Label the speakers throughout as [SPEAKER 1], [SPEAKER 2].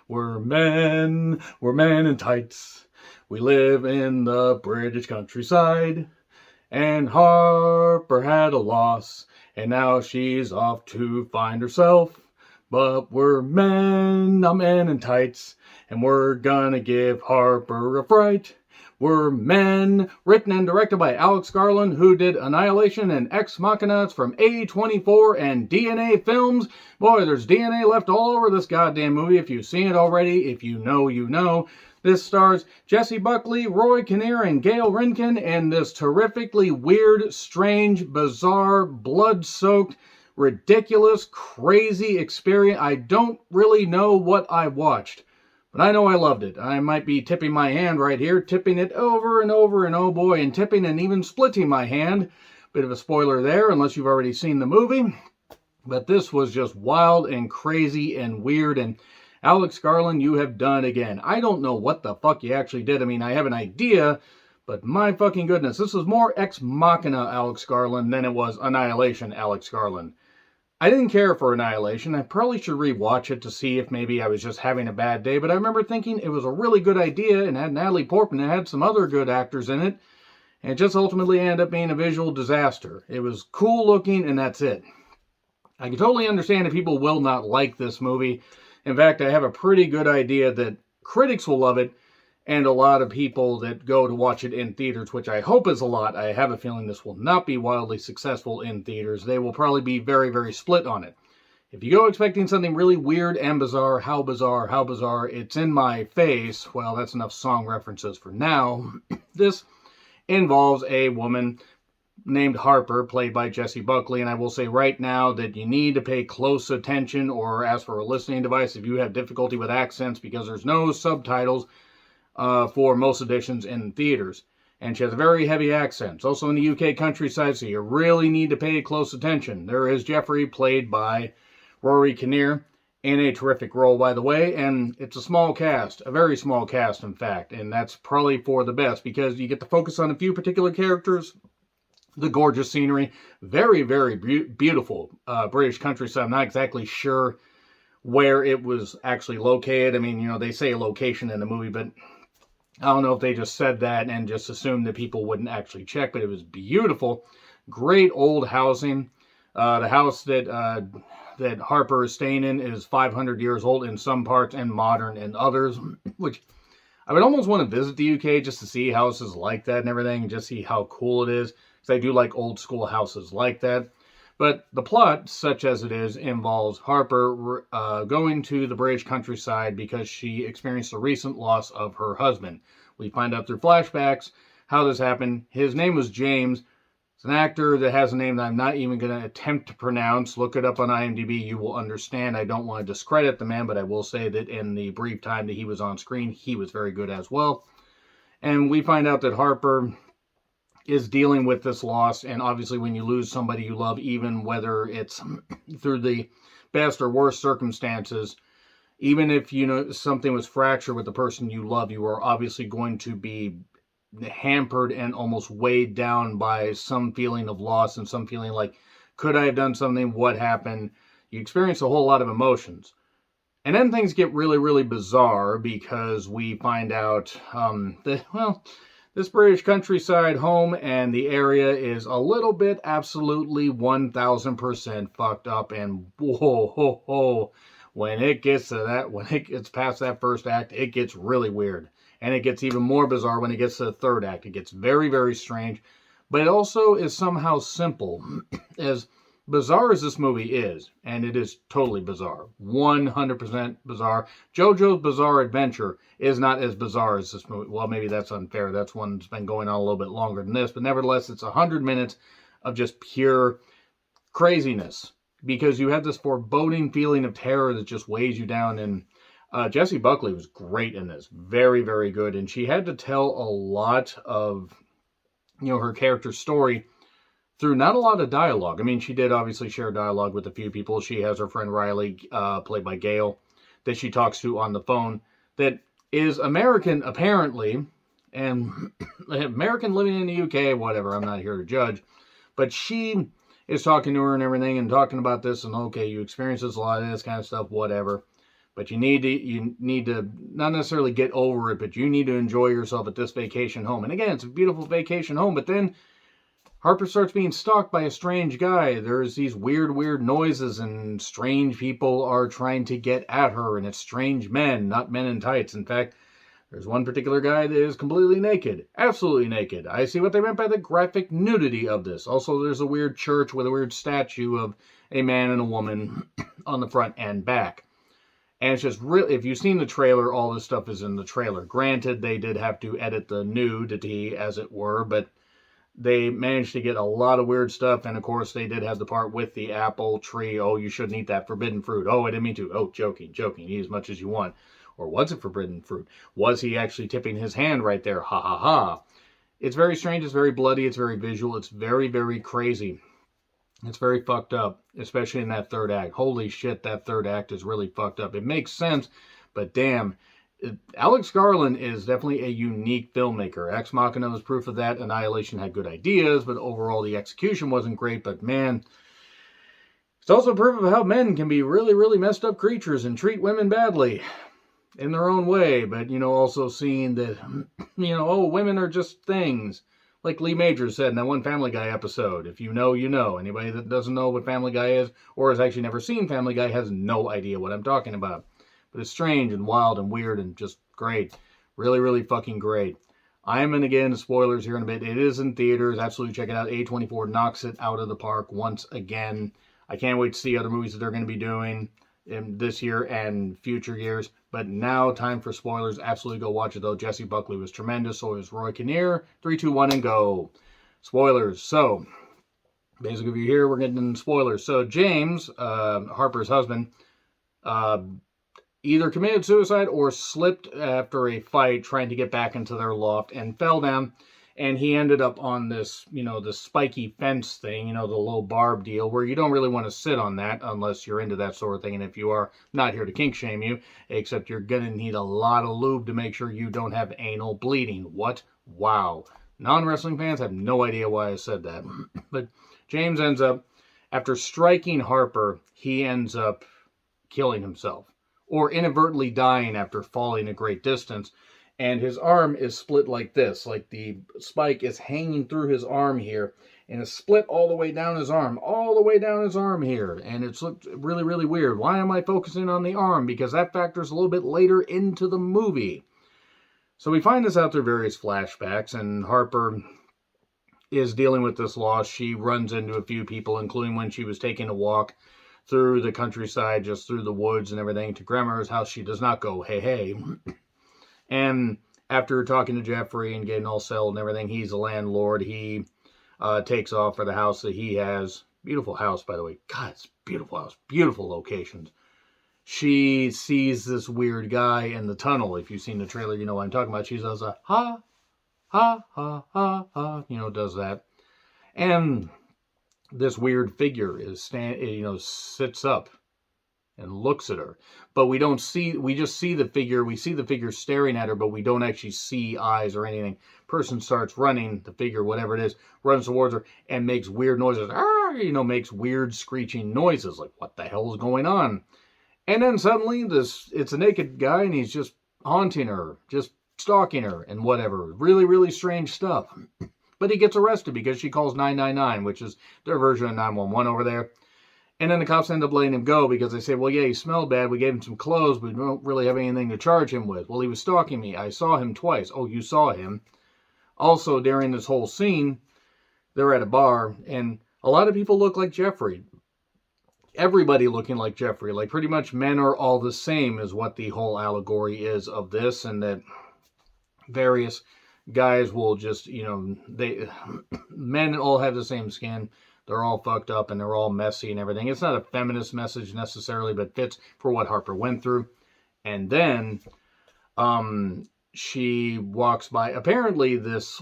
[SPEAKER 1] We're men in tights. We live in the British countryside. And Harper had a loss, and now she's off to find herself. But we're men, not men in tights, and we're gonna give Harper a fright. We're Men, written and directed by Alex Garland, who did Annihilation and Ex Machina from A24 and DNA Films. Boy, there's DNA left all over this goddamn movie. If you've seen it already, if you know, you know. This stars Jessie Buckley, Roy Kinnear, and Gail Rankin in this terrifically weird, strange, bizarre, blood-soaked, ridiculous, crazy experience. I don't really know what I watched, but I know I loved it. I might be tipping my hand right here, tipping it over and over, and oh boy, and tipping and even splitting my hand. Bit of a spoiler there, unless you've already seen the movie. But this was just wild and crazy and weird, and Alex Garland, you have done again. I don't know what the fuck you actually did. I mean, I have an idea, but my fucking goodness, this was more Ex Machina Alex Garland than it was Annihilation Alex Garland. I didn't care for Annihilation. I probably should rewatch it to see if maybe I was just having a bad day, but I remember thinking it was a really good idea and had Natalie Portman and had some other good actors in it, and it just ultimately ended up being a visual disaster. It was cool looking, and that's it. I can totally understand if people will not like this movie. In fact, I have a pretty good idea that critics will love it, and a lot of people that go to watch it in theaters, which I hope is a lot. I have a feeling this will not be wildly successful in theaters. They will probably be very, very split on it. If you go expecting something really weird and bizarre, how bizarre, it's in my face, well, that's enough song references for now. This involves a woman named Harper, played by Jessie Buckley, and I will say right now that you need to pay close attention or ask for a listening device if you have difficulty with accents, because there's no subtitles for most editions in theaters. And she has a very heavy accent. It's also in the UK countryside, so you really need to pay close attention. There is Jeffrey, played by Rory Kinnear, in a terrific role, by the way, and it's a small cast, a very small cast, in fact, and that's probably for the best, because you get to focus on a few particular characters. The gorgeous scenery, very, very beautiful British countryside. I'm not exactly sure where it was actually located. I mean, you know, they say a location in the movie, but I don't know if they just said that and just assumed that people wouldn't actually check, but it was beautiful. Great old housing. The house that Harper is staying in is 500 years old in some parts and modern in others, which I would almost want to visit the UK just to see houses like that and everything, and just see how cool it is. I do like old school houses like that. But the plot, such as it is, involves Harper going to the British countryside because she experienced the recent loss of her husband. We find out through flashbacks how this happened. His name was James. It's an actor that has a name that I'm not even going to attempt to pronounce. Look it up on IMDb. You will understand. I don't want to discredit the man, but I will say that in the brief time that he was on screen, he was very good as well. And we find out that Harper is dealing with this loss, and obviously when you lose somebody you love, even whether it's through the best or worst circumstances, even if you know something was fractured with the person you love, you are obviously going to be hampered and almost weighed down by some feeling of loss and some feeling like, could I have done something? What happened? You experience a whole lot of emotions. And then things get really, really bizarre, because we find out that, well, this British countryside home and the area is a little bit absolutely 1000% fucked up, and whoa, ho, ho, when it gets to that, when it gets past that first act, it gets really weird. And it gets even more bizarre when it gets to the third act. It gets very, very strange, but it also is somehow simple. As bizarre as this movie is, and it is totally bizarre, 100% bizarre. JoJo's Bizarre Adventure is not as bizarre as this movie. Well, maybe that's unfair. That's one that's been going on a little bit longer than this, but nevertheless, it's 100 minutes of just pure craziness, because you have this foreboding feeling of terror that just weighs you down. And Jessie Buckley was great in this, very, very good, and she had to tell a lot of, you know, her character's story through not a lot of dialogue. I mean, she did obviously share dialogue with a few people. She has her friend Riley, played by Gail, that she talks to on the phone, that is American, apparently, and American living in the UK, whatever, I'm not here to judge, but she is talking to her and everything, and talking about this, and okay, you experience this, a lot of this kind of stuff, whatever. But you need to not necessarily get over it, but you need to enjoy yourself at this vacation home. And again, it's a beautiful vacation home, but then Harper starts being stalked by a strange guy. There's these weird noises, and strange people are trying to get at her, and it's strange men, not men in tights. In fact, there's one particular guy that is completely naked. Absolutely naked. I see what they meant by the graphic nudity of this. Also, there's a weird church with a weird statue of a man and a woman on the front and back. And it's just really, if you've seen the trailer, all this stuff is in the trailer. Granted, they did have to edit the nudity, as it were, but they managed to get a lot of weird stuff. And of course, they did have the part with the apple tree. Oh, you shouldn't eat that forbidden fruit. Oh, I didn't mean to. Oh, joking. Eat as much as you want. Or was it forbidden fruit? Was he actually tipping his hand right there? Ha ha ha. It's very strange. It's very bloody. It's very visual. It's very, very crazy. It's very fucked up, especially in that third act. Holy shit, that third act is really fucked up. It makes sense, but damn. Alex Garland is definitely a unique filmmaker. Ex Machina was proof of that. Annihilation had good ideas, but overall the execution wasn't great. But man, it's also proof of how men can be really, really messed up creatures and treat women badly in their own way. But, also seeing that, oh, women are just things. Like Lee Majors said in that one Family Guy episode, if you know, you know. Anybody that doesn't know what Family Guy is, or has actually never seen Family Guy, has no idea what I'm talking about. But it's strange and wild and weird and just great. Really, really fucking great. I'm going to get into spoilers here in a bit. It is in theaters. Absolutely check it out. A24 knocks it out of the park once again. I can't wait to see other movies that they're going to be doing in this year and future years. But now, time for spoilers. Absolutely go watch it, though. Jesse Buckley was tremendous. So was Roy Kinnear. 3, 2, 1, and go. Spoilers. So, basically, if you're here, we're getting into spoilers. So, James, Harper's husband, either committed suicide or slipped after a fight trying to get back into their loft and fell down. And he ended up on this, this spiky fence thing, the little barb deal, where you don't really want to sit on that unless you're into that sort of thing. And if you are, not here to kink shame you, except you're going to need a lot of lube to make sure you don't have anal bleeding. What? Wow. Non-wrestling fans have no idea why I said that. But James ends up, after striking Harper, he ends up killing himself, or inadvertently dying after falling a great distance. And his arm is split like this, like the spike is hanging through his arm here, and it's split all the way down his arm, here. And it's looked really, really weird. Why am I focusing on the arm? Because that factors a little bit later into the movie. So we find this out through various flashbacks, and Harper is dealing with this loss. She runs into a few people, including when she was taking a walk through the countryside, just through the woods and everything, to Grandmother's house. She does not go, hey, hey. And after talking to Jeffrey and getting all settled and everything, he's a landlord. He takes off for the house that he has. Beautiful house, by the way. God, it's a beautiful house. Beautiful locations. She sees this weird guy in the tunnel. If you've seen the trailer, you know what I'm talking about. She does a ha, ha, ha, ha, ha, does that. And this weird figure sits up and looks at her. But we just see the figure. We see the figure staring at her, but we don't actually see eyes or anything. Person starts running, the figure, whatever it is, runs towards her and makes weird noises. Makes weird screeching noises. Like, what the hell is going on? And then suddenly, it's a naked guy, and he's just haunting her, just stalking her, and whatever. Really, really strange stuff. But he gets arrested because she calls 999, which is their version of 911 over there. And then the cops end up letting him go because they say, well, yeah, he smelled bad. We gave him some clothes, but we don't really have anything to charge him with. Well, he was stalking me. I saw him twice. Oh, you saw him. Also, during this whole scene, they're at a bar, and a lot of people look like Jeffrey. Everybody looking like Jeffrey. Like, pretty much men are all the same is what the whole allegory is of this, and that various guys will just, men all have the same skin. They're all fucked up and they're all messy and everything. It's not a feminist message necessarily, but fits for what Harper went through. And then she walks by. Apparently this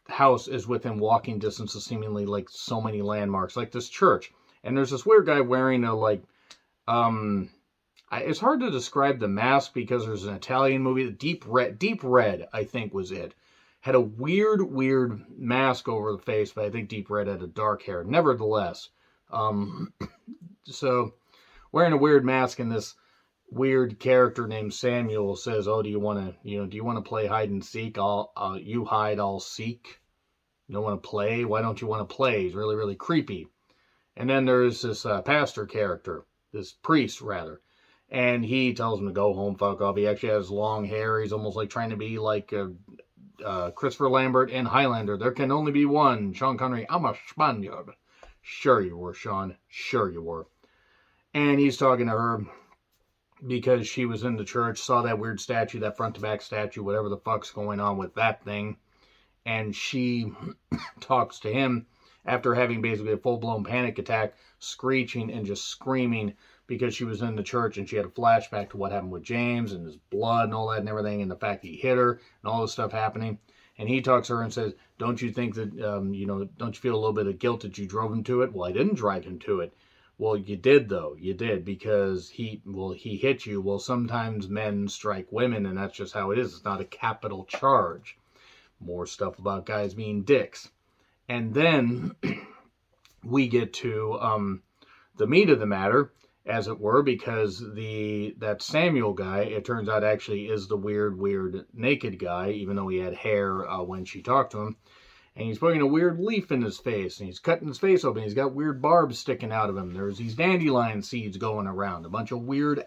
[SPEAKER 1] house is within walking distance of seemingly like so many landmarks, like this church. And there's this weird guy wearing it's hard to describe the mask because there's an Italian movie, Deep Red, I think was it. Had a weird mask over the face, but I think Deep Red had a dark hair. Nevertheless, so wearing a weird mask in this weird character named Samuel says, "Oh, do you want to play hide and seek? You hide, I'll seek. You don't want to play? Why don't you want to play?" He's really, really creepy. And then there's this pastor character, this priest rather, and he tells him to go home, fuck off. He actually has long hair. He's almost like trying to be like Christopher Lambert in Highlander. There can only be one. Sean Connery, I'm a Spaniard. Sure you were, Sean. Sure you were. And he's talking to her because she was in the church, saw that weird statue, that front to back statue, whatever the fuck's going on with that thing. And she talks to him after having basically a full-blown panic attack, screeching and just screaming because she was in the church and she had a flashback to what happened with James and his blood and all that and everything, and the fact that he hit her and all this stuff happening. And he talks to her and says, don't you think that, don't you feel a little bit of guilt that you drove him to it? Well, I didn't drive him to it. Well, you did, though. You did, because he hit you. Well, sometimes men strike women, and that's just how it is. It's not a capital charge. More stuff about guys being dicks. And then we get to the meat of the matter, as it were, because that Samuel guy, it turns out actually is the weird naked guy, even though he had hair when she talked to him. And he's putting a weird leaf in his face, and he's cutting his face open. He's got weird barbs sticking out of him. There's these dandelion seeds going around. A bunch of weird,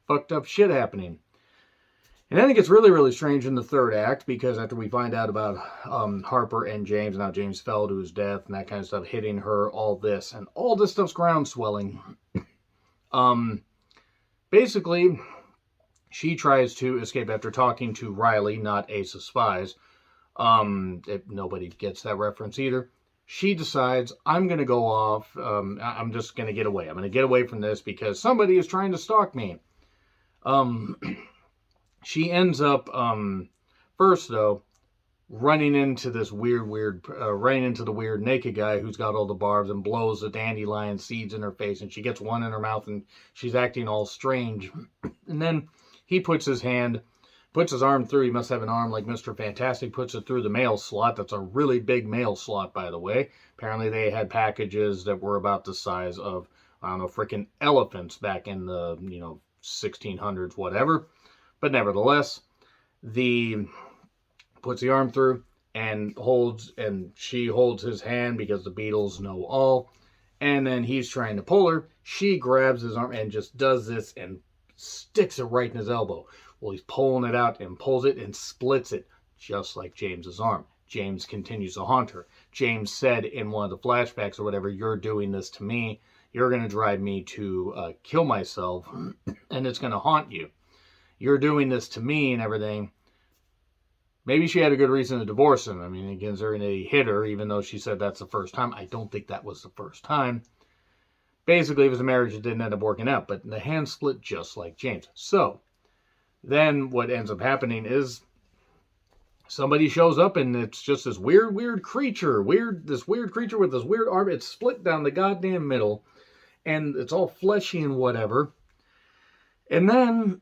[SPEAKER 1] fucked up shit happening. And then it gets really, really strange in the third act, because after we find out about Harper and James, and how James fell to his death, and that kind of stuff, hitting her, all this stuff's ground swelling. Basically, she tries to escape after talking to Riley, not Ace of Spies. If nobody gets that reference either. She decides, I'm going to go off. I'm just going to get away. I'm going to get away from this because somebody is trying to stalk me. She ends up, first though, running into the weird naked guy who's got all the barbs and blows the dandelion seeds in her face, and she gets one in her mouth and she's acting all strange. And then he puts his arm through. He must have an arm like Mr. Fantastic. Puts it through the mail slot. That's a really big mail slot, by the way. Apparently they had packages that were about the size of, I don't know, freaking elephants back in the, 1600s, whatever. But nevertheless, puts the arm through and she holds his hand because the Beatles know all. And then he's trying to pull her. She grabs his arm and just does this and sticks it right in his elbow. Well, he's pulling it out and pulls it and splits it, just like James's arm. James continues to haunt her. James said in one of the flashbacks or whatever, you're doing this to me. You're going to drive me to kill myself, and it's going to haunt you. You're doing this to me and everything. Maybe she had a good reason to divorce him. I mean, considering that he hit her, even though she said that's the first time. I don't think that was the first time. Basically, it was a marriage that didn't end up working out, but the hand split just like James. So then what ends up happening is somebody shows up and it's just this weird creature. This weird creature with this weird arm. It's split down the goddamn middle. And it's all fleshy and whatever. And then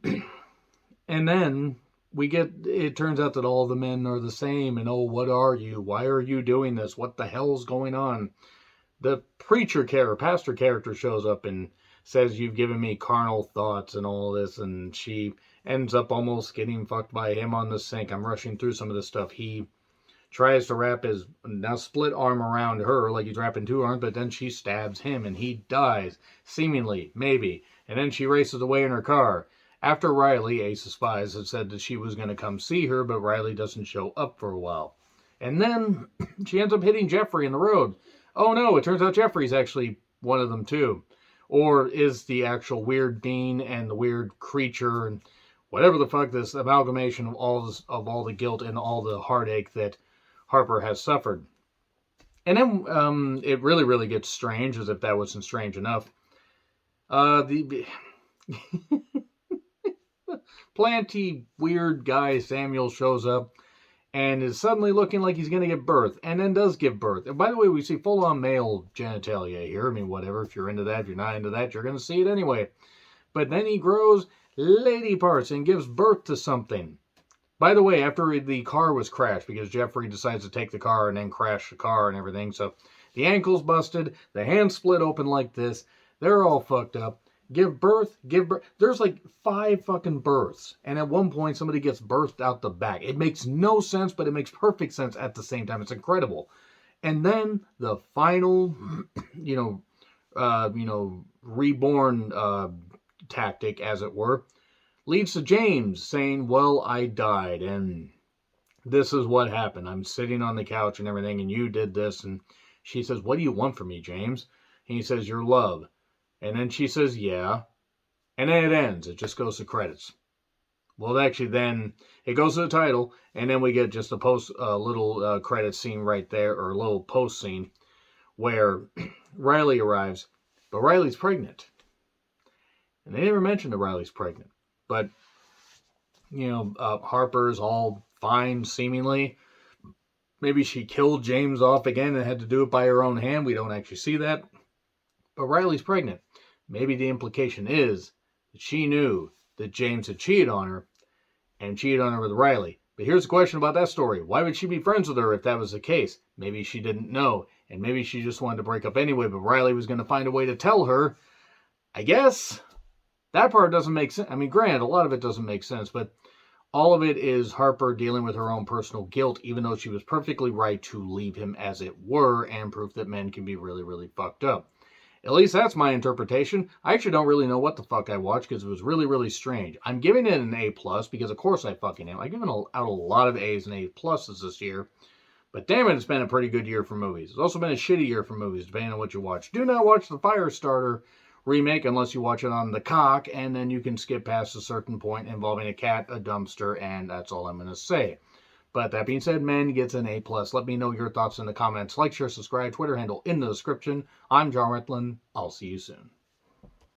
[SPEAKER 1] it turns out that all the men are the same. And oh, what are you? Why are you doing this? What the hell's going on? The pastor character shows up and says, you've given me carnal thoughts and all this. And she ends up almost getting fucked by him on the sink. I'm rushing through some of this stuff. He tries to wrap his now split arm around her like he's wrapping two arms, but then she stabs him and he dies, seemingly, maybe. And then she races away in her car. After Riley, Ace of Spies, had said that she was going to come see her, but Riley doesn't show up for a while. And then she ends up hitting Jeffrey in the road. Oh no, it turns out Jeffrey's actually one of them too. Or is the actual weird being and the weird creature and whatever the fuck, this amalgamation of all the guilt and all the heartache that Harper has suffered. And then it really, really gets strange, as if that wasn't strange enough. The planty, weird guy Samuel shows up and is suddenly looking like he's going to give birth, and then does give birth. And by the way, we see full-on male genitalia here. I mean, whatever, if you're into that, if you're not into that, you're going to see it anyway. But then he grows lady parts and gives birth to something. By the way, after the car was crashed, because Jeffrey decides to take the car and then crash the car and everything, so the ankle's busted, the hand split open like this, they're all fucked up. Give birth. There's like 5 fucking births. And at one point, somebody gets birthed out the back. It makes no sense, but it makes perfect sense at the same time. It's incredible. And then the final, reborn tactic, as it were, leads to James saying, well, I died, and this is what happened. I'm sitting on the couch and everything, and you did this. And she says, what do you want from me, James? And he says, your love. And then she says, yeah. And then it ends. It just goes to credits. Well, actually, then it goes to the title, and then we get just a little credit scene right there, or a little post scene, where Riley arrives, but Riley's pregnant. And they never mention that Riley's pregnant. But, Harper's all fine, seemingly. Maybe she killed James off again and had to do it by her own hand. We don't actually see that. But Riley's pregnant. Maybe the implication is that she knew that James had cheated on her, and cheated on her with Riley. But here's the question about that story. Why would she be friends with her if that was the case? Maybe she didn't know, and maybe she just wanted to break up anyway, but Riley was going to find a way to tell her. I guess that part doesn't make sense. I mean, granted, a lot of it doesn't make sense, but all of it is Harper dealing with her own personal guilt, even though she was perfectly right to leave him, as it were, and proof that men can be really, really fucked up. At least that's my interpretation. I actually don't really know what the fuck I watched because it was really, really strange. I'm giving it an A+, because of course I fucking am. I've given out a lot of A's and A+ this year. But damn it, it's been a pretty good year for movies. It's also been a shitty year for movies, depending on what you watch. Do not watch the Firestarter remake unless you watch it on the cock, and then you can skip past a certain point involving a cat, a dumpster, and that's all I'm going to say. But that being said, Men gets an A+. Let me know your thoughts in the comments. Like, share, subscribe, Twitter handle in the description. I'm John Ritlin. I'll see you soon.